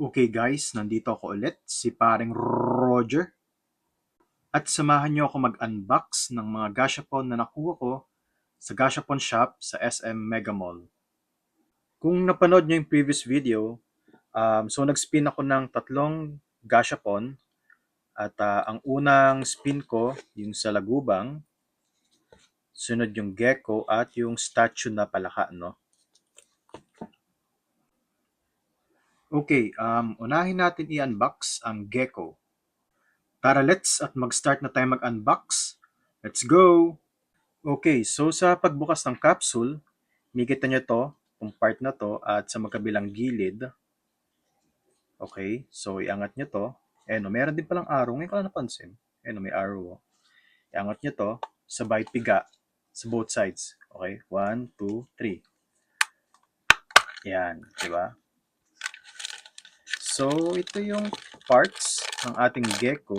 Okay guys, nandito ako ulit, si paring Roger. At samahan niyo ako mag-unbox ng mga gashapon na nakuha ko sa gashapon shop sa SM Mega Mall. Kung napanood niyo yung previous video, so nag-spin ako ng tatlong gashapon at ang unang spin ko yung sa Lagubang, sunod yung gecko at yung statue na palaka, no? Okay, unahin natin i-unbox ang gecko. Tara, let's at mag-start na tayo mag-unbox. Let's go! Okay, so sa pagbukas ng capsule, makikita nyo to, yung part na to, at sa magkabilang gilid. Okay, so iangat nyo to. Meron din palang arrow. Ngayon ko lang napansin. May arrow. Iangat nyo to, sabay piga sa both sides. Okay, 1, 2, 3. Yan, di ba? So, ito yung parts ng ating gecko.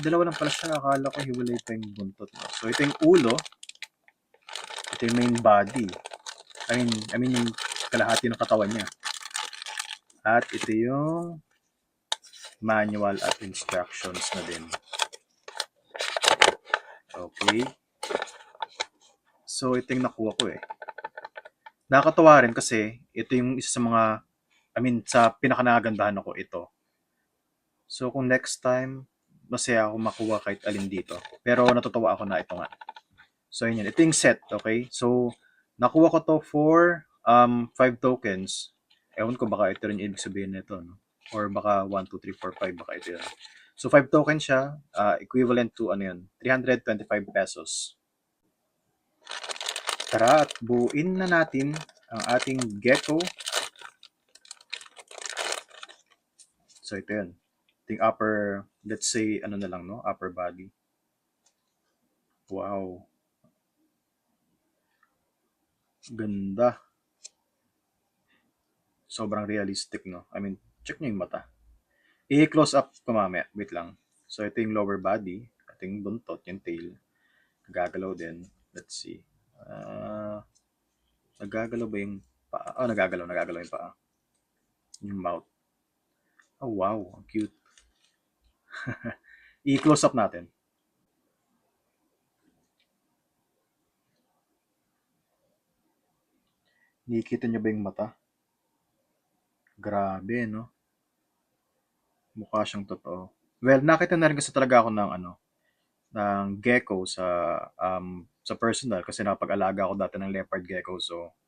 Dalawa lang pala siya. Akala ko hiwalay pa yung buntot. So, ito yung ulo. Ito yung main body. I mean yung kalahati ng katawan niya. At ito yung manual at instructions na din. Okay. So, ito yung nakuha ko eh. Nakakatawa rin kasi ito yung isa sa mga, sa pinakanagandahan ako ito. So, kung next time, masaya ako makuha kahit alin dito. Pero natutuwa ako na ito nga. So, yun. Ito yung set, okay? So, nakuha ko to for 5 tokens. Ewan ko baka ito rin ibig sabihin nito, no? Or baka 1, 2, 3, 4, 5, baka ito yun. So, 5 tokens siya, equivalent to, 325 pesos. Tara at buuin na natin ang ating gecko. So, ito yun. Ito yung upper, let's say, upper body. Wow. Ganda. Sobrang realistic, no? Check nyo yung mata. I-close up ko mamaya. Wait lang. So, ito yung lower body. Ito yung buntot, yung tail. Nagagalaw din. Let's see. Nagagalaw ba yung paa? Oh, nagagalaw yung paa. Yung mouth. Oh, wow. Ang cute. I-close up natin. Nakikita nyo ba yung mata? Grabe, no? Mukha siyang totoo. Well, nakita na rin kasi talaga ako ng gecko sa personal kasi napag-alaga ako dati ng leopard gecko. So,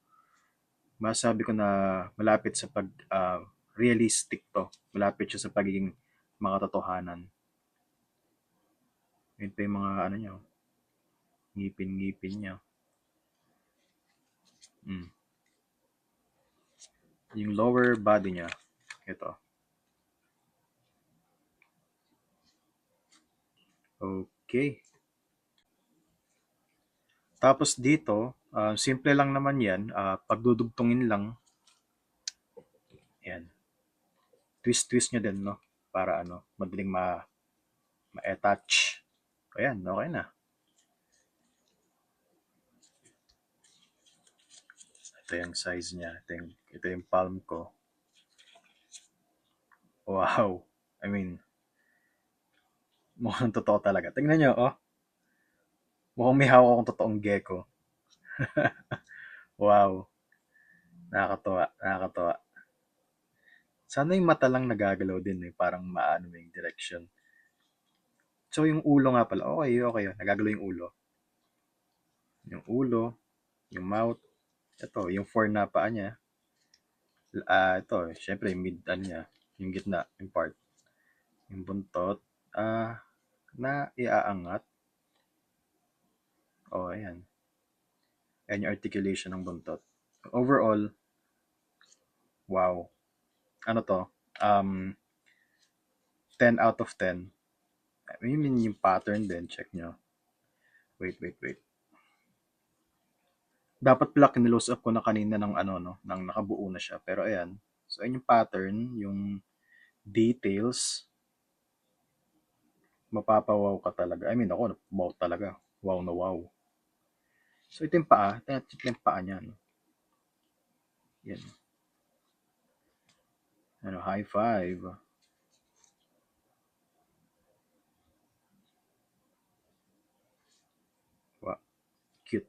masabi ko na malapit sa realistic to. Malapit siya sa pagiging makatotohanan. Yun pa yung mga niya, ngipin-ngipin niya. Yung lower body niya, ito. Okay. Tapos dito, simple lang naman yan. Pagdudugtungin lang. Yan. Twist-twist nyo din, no? Para madaling ma-attach. Ayan, okay na. Ito yung size niya. Ito yung palm ko. Wow. Mukhang totoo talaga. Tingnan nyo, oh. Mukhang may hawak akong totoong gecko. Wow. Nakakatawa. Sana yung mata lang nagagalaw din eh. Parang maano yung direction. So yung ulo nga pala. Okay. Nagagalaw yung ulo. Yung mouth. Ito, yung 4 na paa niya. Ito, syempre yung mid niya. Yung gitna, yung part. Yung buntot. Na iaangat. Ayan. Ayan yung articulation ng buntot. Overall, wow. Ano to? 10 out of 10. I mean, yung pattern din, check nyo. Wait. Dapat pala kinlose up ko na kanina ng nang nakabuo na siya. Pero ayan. So, ayan yung pattern, yung details. Mapapawaw ka talaga. Ako, wow talaga. Wow na wow. So, ito yung paa. Ito yung paa niya. No? Yan. Ano, high five. Wow, cute.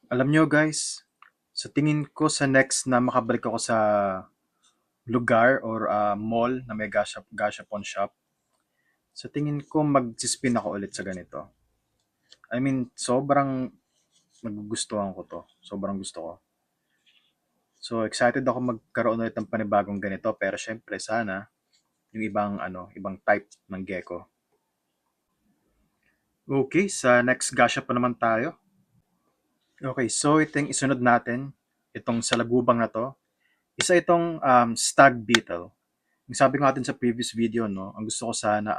Alam nyo guys, sa tingin ko sa next na makabalik ako sa lugar or mall na may gashapon shop, sa tingin ko mag-spin ako ulit sa ganito. I mean, sobrang nagugustuhan ko to. Sobrang gusto ko. So, excited ako magkaroon ulit ng panibagong ganito. Pero syempre, sana yung ibang type ng gecko. Okay, sa next gasha pa naman tayo. Okay, so itong isunod natin, itong salagubang na to, isa itong stag beetle. Yung sabi ko natin sa previous video, no, ang gusto ko sana,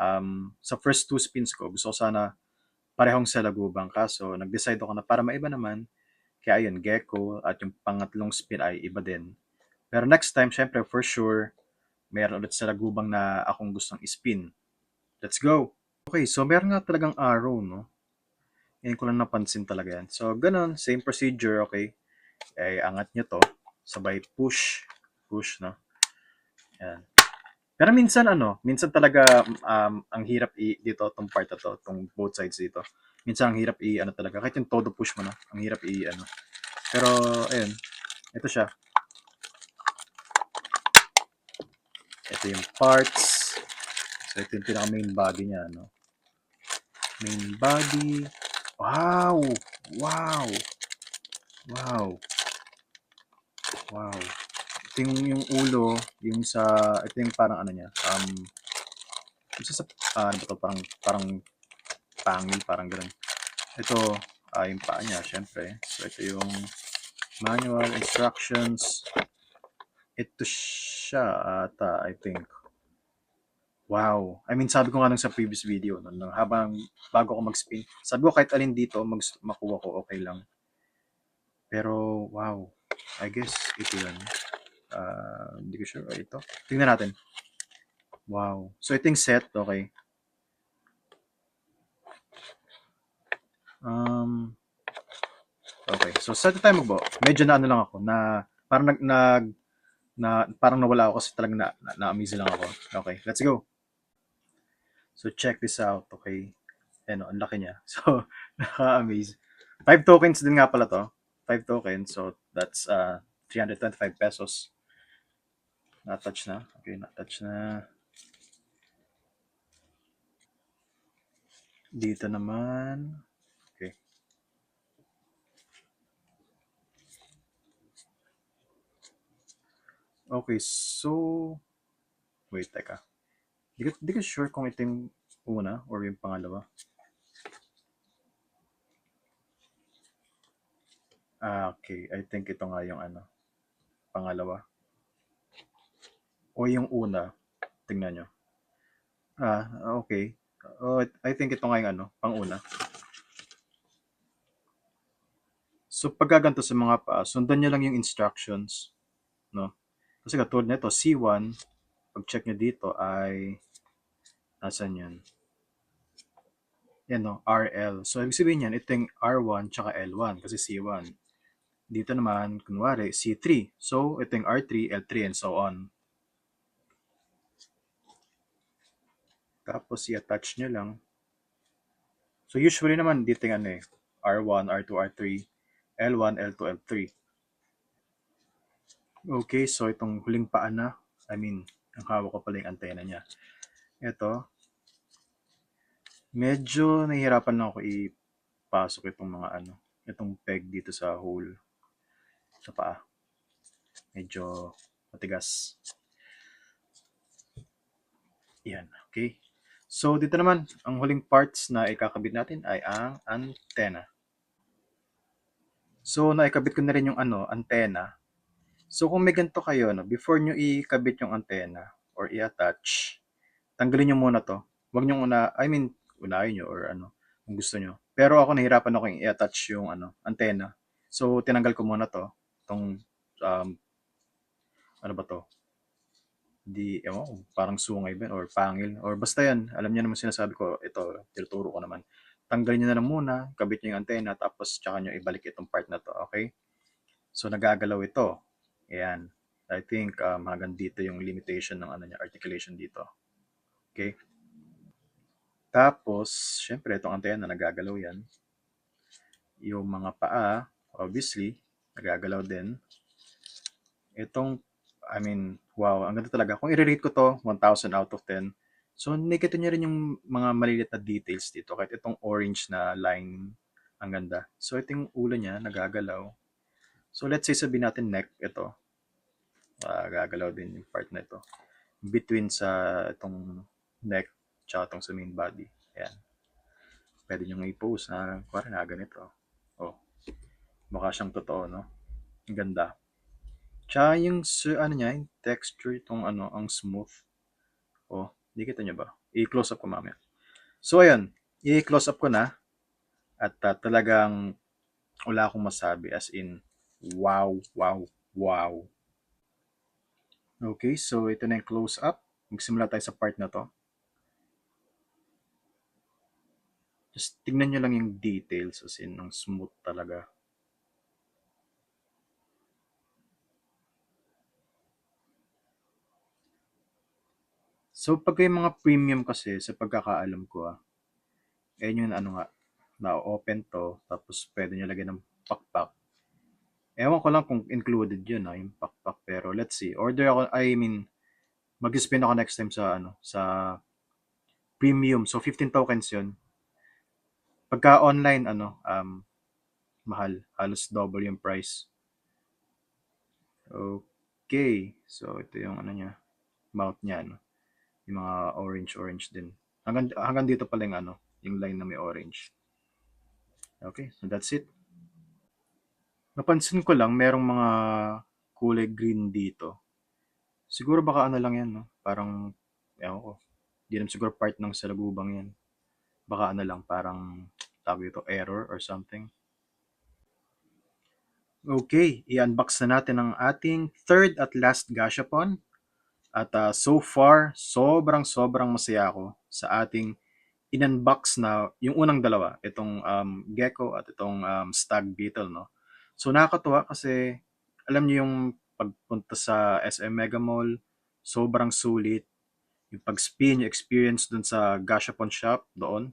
sa first two spins ko, gusto ko sana parehong salagubang. Kaso, nag-decide ako na para maiba naman, kaya ayun, gecko, at yung pangatlong spin ay iba din. Pero next time, syempre, for sure, meron ulit salagubang na akong gustong spin. Let's go! Okay, so meron nga talagang arrow, no? Ngayon ko lang napansin talaga yan. So, ganun, same procedure, okay? Ay, angat nyo to. Sabay push. Push, no? Yan. Pero minsan, minsan talaga, ang hirap dito, tong part na to, tong both sides dito. Minsan, ang hirap talaga. Kahit yung todo push mo na, ang hirap Pero, ayun, ito siya. Ito yung parts. So, ito yung pinaka main body niya, no? Main body. Wow! Wow! Wow! Wow! Ito yung ulo, ito yung parang ano niya, isa sa, ano ba to, parang pangil, parang ganun. Ito, yung paa niya, syempre. So, ito yung manual instructions. Ito siya, ata, I think. Wow. I mean, sabi ko nga nung sa previous video, bago ako mag-spin, sabi ko kahit alin dito, makuha ko, okay lang. Pero, wow. I guess, ito yun. Hindi ko sure. Ito. Tingnan natin. Wow. So, ito yung set. Okay. Okay. So, sa tayo magbo. Medyo na ano lang ako, na parang parang nawala ako kasi talagang na-amaze lang ako. Okay. Let's go. So, check this out. Okay. Ano, ang laki niya. So, naka-amaze. 5 tokens din nga pala to. 5 tokens. So, that's 325 pesos. Na-touch na. Okay, na-touch na. Dito naman. Okay. Okay, so... Wait, teka. Di ko sure kung ito yung una or yung pangalawa. Okay. I think ito nga yung pangalawa. O yung una. Tingnan nyo. Okay. I think ito nga yung pang-una. So, pagkaganto sa mga sundan nyo lang yung instructions. No? Kasi katulad nito, C1, pag-check nyo dito ay, nasan yan? Yan, no? RL. So, ibig sabihin yan, ito yung R1 tsaka L1 kasi C1. Dito naman, kunwari, C3. So, ito yung R3, L3, and so on. Tapos, i-attach nyo lang. So, usually naman, dito yung R1, R2, R3, L1, L2, L3. Okay, so itong huling paa na, I mean, ang hawak ko pala yung antena niya. Ito, medyo nahihirapan na ako ipasok itong itong peg dito sa hole sa paa. Medyo matigas. Yan, okay. So, dito naman, ang huling parts na ikakabit natin ay ang antena. So, naikabit ko na rin yung antena. So, kung may ganito kayo, before nyo ikabit yung antena or i-attach, tanggalin nyo muna to. Huwag nyo unahin nyo or kung gusto nyo. Pero ako nahirapan ako yung i-attach yung antena. So, tinanggal ko muna to. Itong, um, ano ba to? Parang sungay ba or pangil. Or basta yan, alam niyo naman sinasabi ko, ito, tinuturo ko naman. Tanggalin nyo na lang muna, kabit nyo yung antena, tapos tsaka nyo ibalik itong part na to, okay? So, nagagalaw ito. Ayan. I think hanggang dito yung limitation ng ano niya, articulation dito. Okay? Tapos, syempre, itong antena nagagalaw yan. Yung mga paa, obviously, nagagalaw din. Itong, I mean, wow, ang ganda talaga. Kung i-rate ko to, 1,000 out of 10. So, nakikita niyo rin yung mga maliliit na details dito. Kahit itong orange na line, ang ganda. So, ito yung ulo niya, nagagalaw. So, let's say sabihin natin neck, ito. Gagalaw din yung part na ito. Between sa itong neck, tsaka itong sa main body. Ayan. Pwede nyo i-pose na, parang na ganito. Oh, mukha siyang totoo, no? Ang ganda. Tsaka yung, ano niya, yung texture, itong ano, ang smooth. Oh, di kita nyo ba? I-close up ko mamaya. So, ayan. I-close up ko na. At talagang wala akong masabi. As in, wow, wow, wow. Okay, so ito na yung close up. Magsimula tayo sa part na to. Just tignan nyo lang yung details. As in, ang smooth talaga. So, pag yung mga premium kasi, sa pagkakaalam ko ayun yung ano nga, na-open to, tapos pwede nyo lagyan ng pakpak. Ewan ko lang kung included yun yung pakpak. Pero let's see. Order ako, I mean, mag-spin ako next time sa ano, sa premium. So 15 tokens yun. Pagka online, ano, mahal. Halos double yung price. Okay. So ito yung ano niya, mouth niya, ano. Yung mga orange din. Hanggang dito pala yung ano, yung line na may orange. Okay, so that's it. Napansin ko lang, merong mga kulay green dito. Siguro baka ano lang yan, no? Parang, ewan ko. Di naman siguro part ng salagubang yan. Baka ano lang, parang tawag ito, error or something. Okay, i-unbox na natin ang ating third at last Gashapon. At so far, sobrang masaya ako sa ating in-unbox na yung unang dalawa, itong Gecko at itong Stag Beetle, no? So nakakatuwa kasi alam niyo yung pagpunta sa SM Mega Mall, sobrang sulit. Yung pag-spin, yung experience dun sa Gashapon shop doon,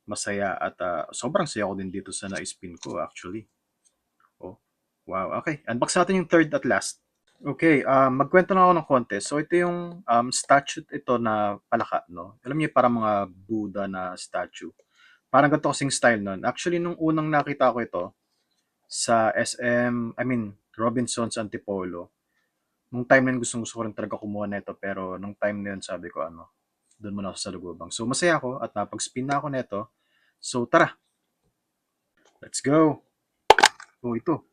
masaya at sobrang saya ko din dito sa na-spin ko actually. Oh, wow. Okay, unbox natin yung third at last. Okay, magkwento na ako ng konti. So ito yung statue ito na palaka, no? Alam niyo parang mga Buddha na statue. Parang ganito kasing style nun. Actually, nung unang nakita ko ito sa SM, I mean, Robinson's Antipolo, nung time na yun gusto ko rin talaga kumuha nito pero nung time na yun sabi ko ano, doon muna ako sa lugubang. So masaya ako at napag-spin na ako nito. So tara, let's go. Oh, ito.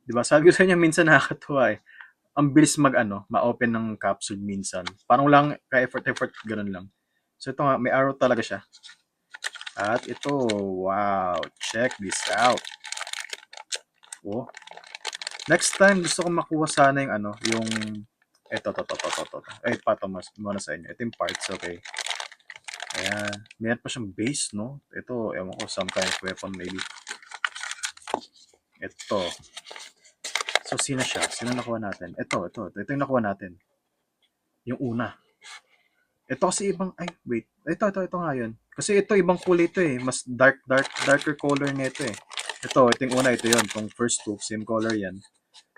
'Di ba? Sabi ko sa inyo minsan nakakatuwa eh. Ang bilis mag-ano, ma-open ng capsule minsan. Parang lang ka-effort ganun lang. So ito nga, may arrow talaga siya. At ito, wow, check this out. Oh, next time gusto ko makuha sana yung ano, yung ito. Ay, patamas muna sa inyo. Ito yung parts, okay. Ayan. Meron pa siyang base, no? Ito, ewan ko, some kind of weapon maybe. Ito. So, sino siya? Sino nakuha natin? Ito yung nakuha natin. Yung una. Ito kasi ibang, ay, wait. Ito nga yun. Kasi ito, ibang kulay ito eh. Mas darker color nito eh. Ito yung una, ito yun. Itong first two, same color yan.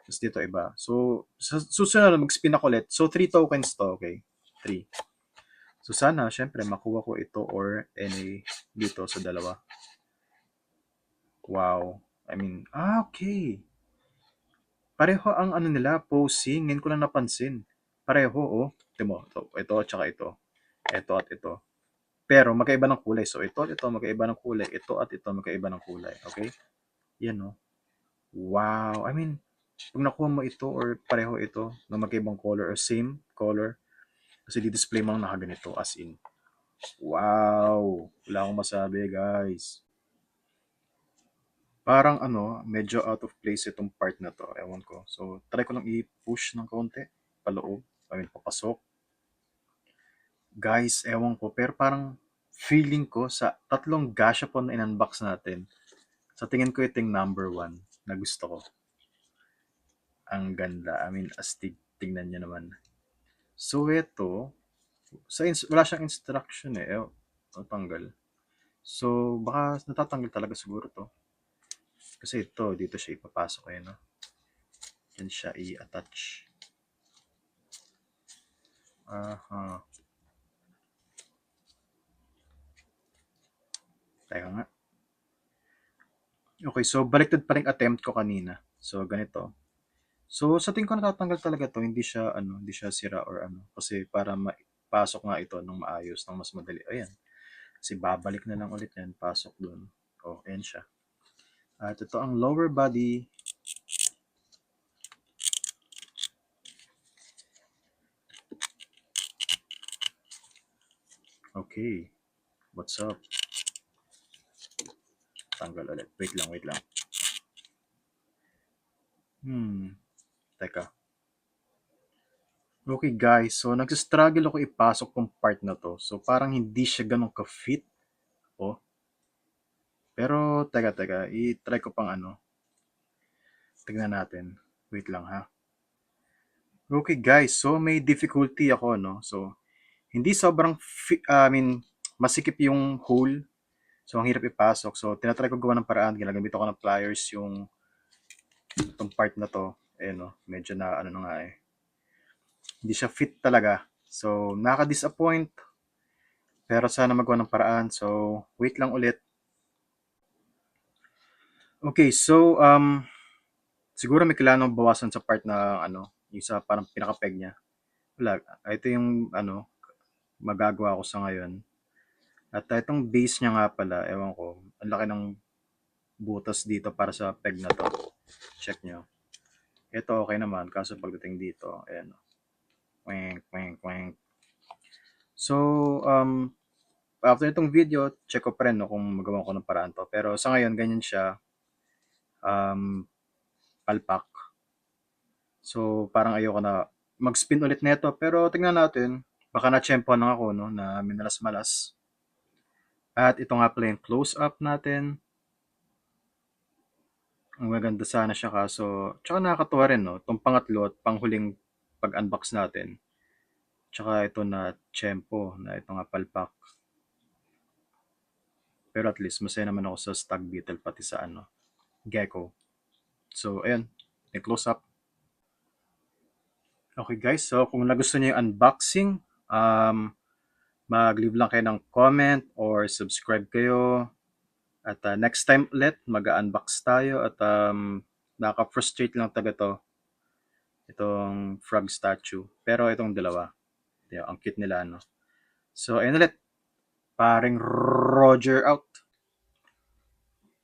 Tapos dito iba. So, susunod mag-spin ako ulit. So, 3 tokens to, okay? 3. So, sana, syempre, makuha ko ito or any dito sa dalawa. Wow. I mean, okay. Pareho ang ano nila, posing. Ngayon ko lang napansin. Pareho, oh. Timo, ito, tsaka ito. Ito at ito. Pero magkaiba ng kulay. So, ito at ito magkaiba ng kulay. Ito at ito magkaiba ng kulay. Okay? Yan, oh. Wow. I mean, pag nakuha mo ito or pareho ito na magkaibang color or same color, kasi di-display mo ang nakaganito as in. Wow! Wala akong masabi, guys. Parang ano, medyo out of place itong part na to. Ewan ko. So, try ko lang i-push ng konti. Paloob. I mean, papasok. Guys, ewan ko. Pero parang feeling ko sa tatlong gashapon na in-unbox natin, sa tingin ko ito yung number one na gusto ko. Ang ganda. I mean, astig. Tignan nyo naman. So, ito, wala siyang instruction eh. Tanggal. So, baka natatanggal talaga siguro to. Kasi ito, dito siya ipapasok eh, no? Yan siya i-attach. Aha. Teka nga. Okay, so baliktad pa rin attempt ko kanina. So, ganito. So, sa tingin ko natatanggal talaga to, hindi siya sira or ano. Kasi para pasok nga ito ng maayos, ng mas madali. Ayan. Kasi babalik na lang ulit yan, pasok dun. Oh, ayan siya. At ito ang lower body. Okay. What's up? Tanggal ulit. Wait lang. Teka. Okay guys, so nagsistruggle ako ipasok tong part na to. So parang hindi siya ganun ka-fit. Oh. Pero teka, i-try ko pang ano. Tignan natin. Wait lang ha. Okay guys, so may difficulty ako no. So hindi sobrang masikip yung hole. So ang hirap ipasok. So tinatry ko gawa ng paraan, ginagamit ako ng pliers yung itong part na to. No, medyo na ano na nga eh. Hindi siya fit talaga. So nakaka-disappoint. Pero sana magawa ng paraan. So wait lang ulit. Okay, so siguro may kailangan bawasan sa part na ano, yung sa parang pinaka-peg niya. Wala, ito yung ano, magagawa ko sa ngayon. At itong base niya nga pala, ewan ko, ang laki ng butas dito para sa peg na to. Check nyo. Ito okay naman, kaso pagdating dito, ayan. Quank. So, after itong video, check ko pa rin no, kung magawa ko ng paraan to. Pero sa ngayon, ganyan siya. Palpak. So, parang ayoko na mag-spin ulit nito. Pero tingnan natin. Baka na-tsempo na ako, no? Na minalas-malas. At ito nga pala yung close-up natin. Ang maganda sana siya kaso. Tsaka nakakatuwa rin, no? Itong pangatlo at panghuling pag-unbox natin. Tsaka ito na tsempo na ito nga palpak. Pero at least masaya naman ako sa stag beetle pati sa ano, gecko. So, ayan. Yung close-up. Okay guys, so kung nagustuhan niyo yung unboxing, mag-leave lang kayo ng comment or subscribe kayo. At next time ulit, mag-unbox tayo at nakaka-frustrate lang taga to. Itong frog statue. Pero itong dalawa, ang cute nila, no? So, ayun ulit. Paring Roger out.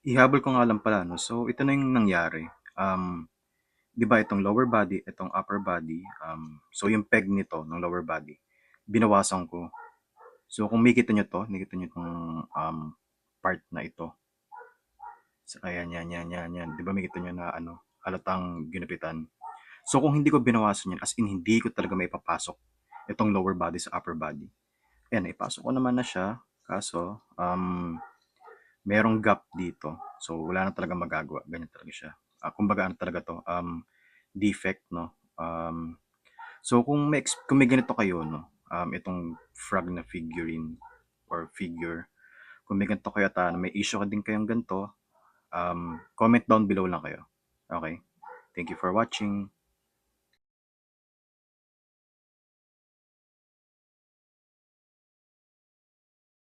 Ihabol ko nga lang pala, no? So, ito na yung nangyari. Di ba itong lower body, itong upper body, so yung peg nito ng lower body, binawasan ko. So, kung makita nyo to, nakita nyo itong part na ito. So, ayan, yan. Di ba makita nyo na ano, halatang ginupitan. So, kung hindi ko binawasan yan, as in hindi ko talaga may papasok itong lower body sa upper body. Ayan, ipasok ko naman na siya. Kaso, merong gap dito. So, wala na talaga magagawa. Ganyan talaga siya. Kumbaga, ano talaga to? Defect, no? So, kung may ganito kayo, no? Itong frog na figurine or figure, kung may ganito kayo at may issue ka din kayong ganito, comment down below lang kayo. Okay? Thank you for watching.